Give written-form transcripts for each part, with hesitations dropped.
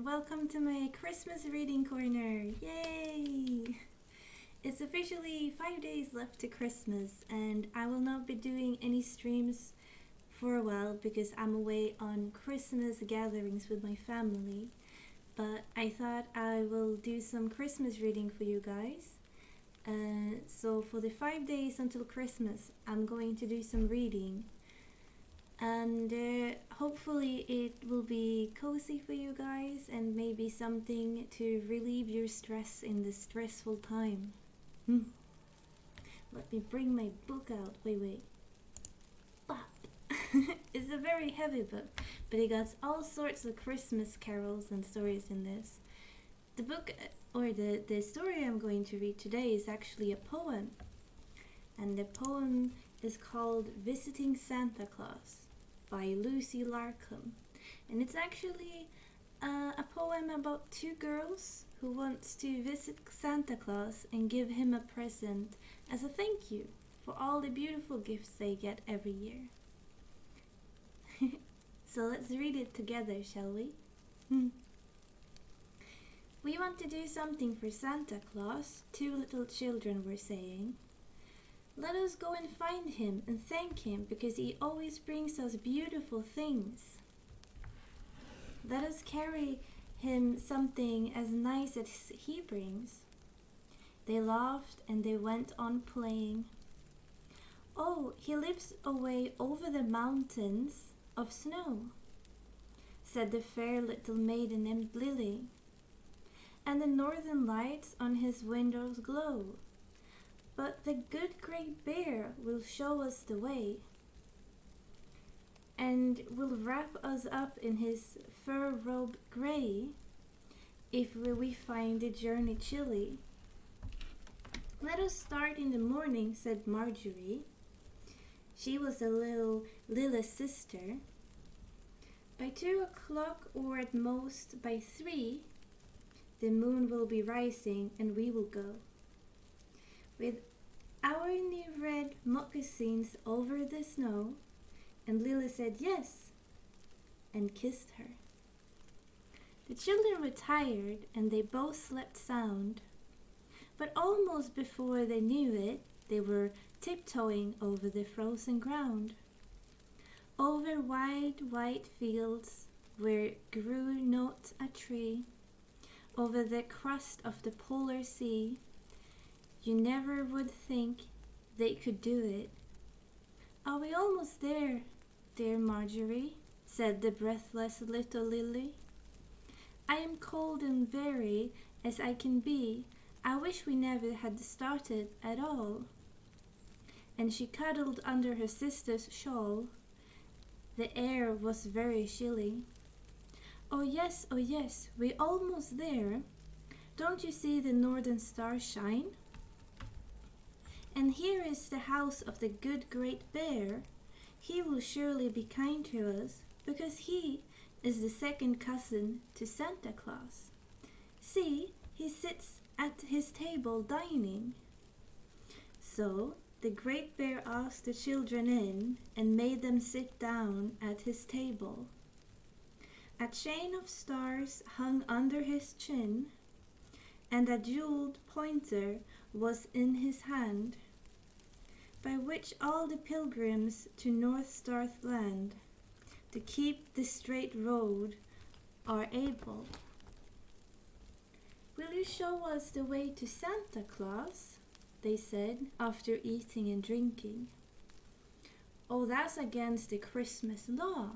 and welcome to my Christmas reading corner. Yay! It's officially 5 days left to Christmas, and I will not be doing any streams for a while because I'm away on Christmas gatherings with my family. But I thought I will do some Christmas reading for you guys. So for the 5 days until Christmas, I'm going to do some reading. And hopefully it will be cozy for you guys and maybe something to relieve your stress in this stressful time. Let me bring my book out. Wait. It's a very heavy book, but it got all sorts of Christmas carols and stories in this. The book, or the story I'm going to read today is actually a poem. And the poem is called Visiting Santa Claus by Lucy Larcombe. And it's actually a poem about two girls who wants to visit Santa Claus and give him a present as a thank you for all the beautiful gifts they get every year. So let's read it together, shall we? We want to do something for Santa Claus, two little children were saying. Let us go and find him and thank him because he always brings us beautiful things. Let us carry him something as nice as he brings. They laughed and they went on playing. Oh, he lives away over the mountains of snow, said the fair little maiden named Lily. And the northern lights on his windows glow. But the good great bear will show us the way and will wrap us up in his fur robe gray if we find the journey chilly. Let us start in the morning, said Marjorie. She was a little Lily's sister. By 2 o'clock or at most by 3, the moon will be rising and we will go. With our new red moccasins over the snow, and Lily said yes, and kissed her. The children were tired, and they both slept sound, but almost before they knew it, they were tiptoeing over the frozen ground, over wide white fields where grew not a tree, over the crust of the polar sea. You never would think they could do it. Are we almost there, dear Marjorie? Said the breathless little Lily. I am cold and very as I can be. I wish we never had started at all. And she cuddled under her sister's shawl. The air was very chilly. Oh yes, we're almost there. Don't you see the northern stars shine? And here is the house of the good great bear. He will surely be kind to us, because he is the second cousin to Santa Claus. See, he sits at his table dining. So the great bear asked the children in and made them sit down at his table. A chain of stars hung under his chin, and a jeweled pointer was in his hand, by which all the pilgrims to North Star Land, to keep the straight road, are able. Will you show us the way to Santa Claus? They said, after eating and drinking. Oh, that's against the Christmas law,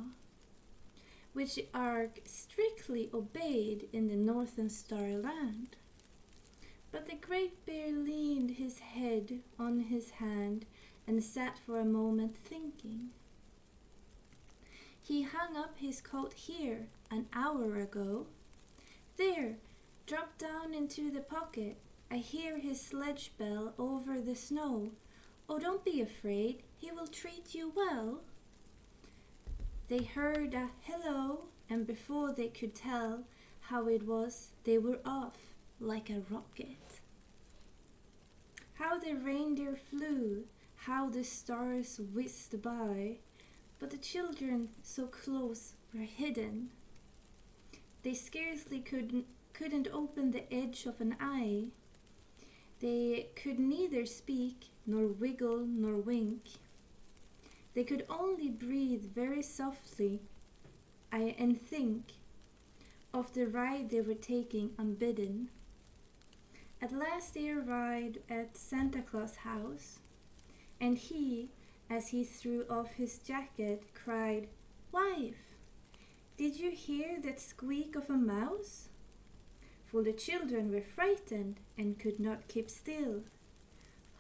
which are strictly obeyed in the Northern Star Land. But the great bear leaned his head on his hand and sat for a moment thinking. He hung up his coat here an hour ago. There, drop down into the pocket. I hear his sledge bell over the snow. Oh, don't be afraid. He will treat you well. They heard a hello, and before they could tell how it was, they were off like a rocket. How the reindeer flew, how the stars whizzed by, but the children so close were hidden. They scarcely couldn't open the edge of an eye. They could neither speak, nor wiggle, nor wink. They could only breathe very softly and think of the ride they were taking unbidden. At last they arrived at Santa Claus' house, and he, as he threw off his jacket, cried, "Wife, did you hear that squeak of a mouse?" For the children were frightened and could not keep still.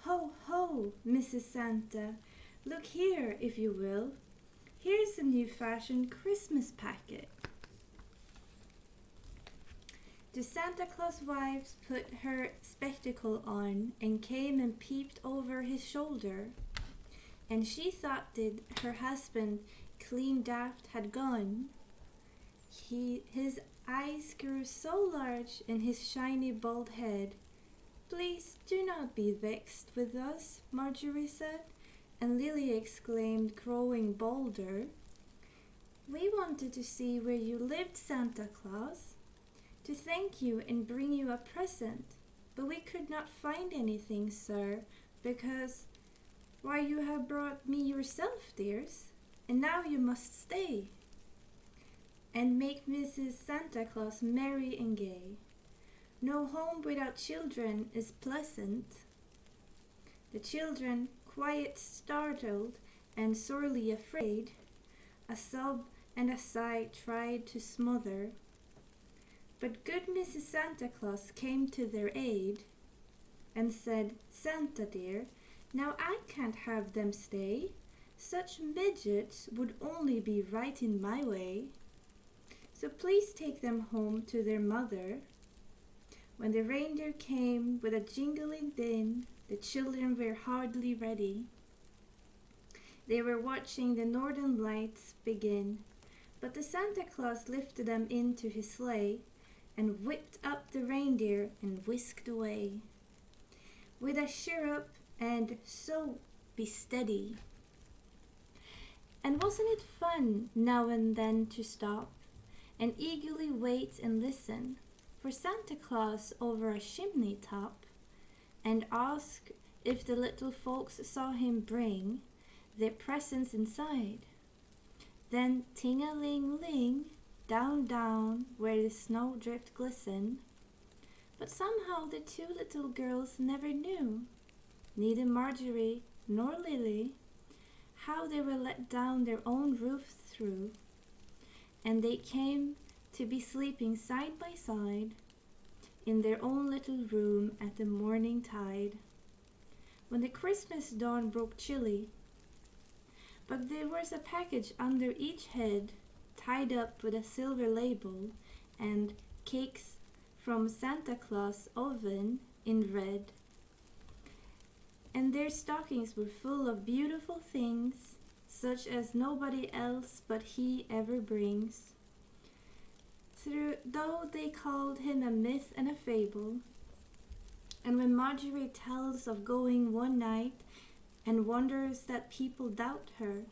"Ho, ho, Mrs. Santa, look here, if you will. Here's a new-fashioned Christmas packet." The Santa Claus wife put her spectacle on and came and peeped over his shoulder, and she thought that her husband, clean daft, had gone. His eyes grew so large in his shiny bald head. "Please do not be vexed with us," Marjorie said, and Lily exclaimed, growing bolder, "We wanted to see where you lived, Santa Claus, to thank you and bring you a present, but we could not find anything, sir, because, why, you have brought me yourself, dears, and now you must stay and make Mrs. Santa Claus merry and gay. No home without children is pleasant." The children, quite startled and sorely afraid, a sob and a sigh tried to smother. But good Mrs. Santa Claus came to their aid and said, "Santa dear, now I can't have them stay. Such midgets would only be right in my way. So please take them home to their mother." When the reindeer came with a jingling din, the children were hardly ready. They were watching the northern lights begin, but the Santa Claus lifted them into his sleigh and whipped up the reindeer and whisked away with a chirrup and "So be steady." And wasn't it fun now and then to stop and eagerly wait and listen for Santa Claus over a chimney top, and ask if the little folks saw him bring their presents inside? Then ting-a-ling-ling, down, down, where the snowdrift glistened. But somehow the two little girls never knew, neither Marjorie nor Lily, how they were let down their own roof through, and they came to be sleeping side by side in their own little room at the morning tide, when the Christmas dawn broke chilly. But there was a package under each head, tied up with a silver label, and cakes from Santa Claus' oven in red. And their stockings were full of beautiful things, such as nobody else but he ever brings. Though they called him a myth and a fable, and when Marjorie tells of going one night and wonders that people doubt her,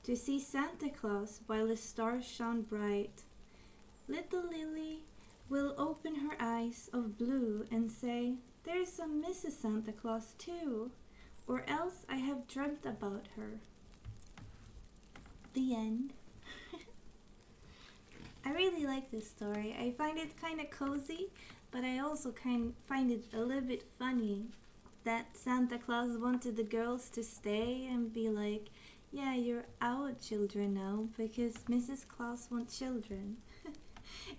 to see Santa Claus while the stars shone bright, little Lily will open her eyes of blue and say, "There's a Mrs. Santa Claus too, or else I have dreamt about her." The end. I really like this story. I find it kind of cozy, but I also find it a little bit funny that Santa Claus wanted the girls to stay and be like, "Yeah, you're our children now, because Mrs. Claus wants children."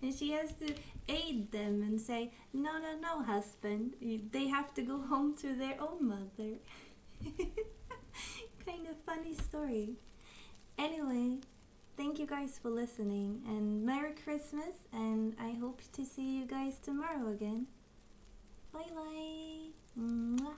And she has to aid them and say, "No, no, no, husband. They have to go home to their own mother." Kind of funny story. Anyway, thank you guys for listening, and Merry Christmas, and I hope to see you guys tomorrow again. Bye bye. Mwah.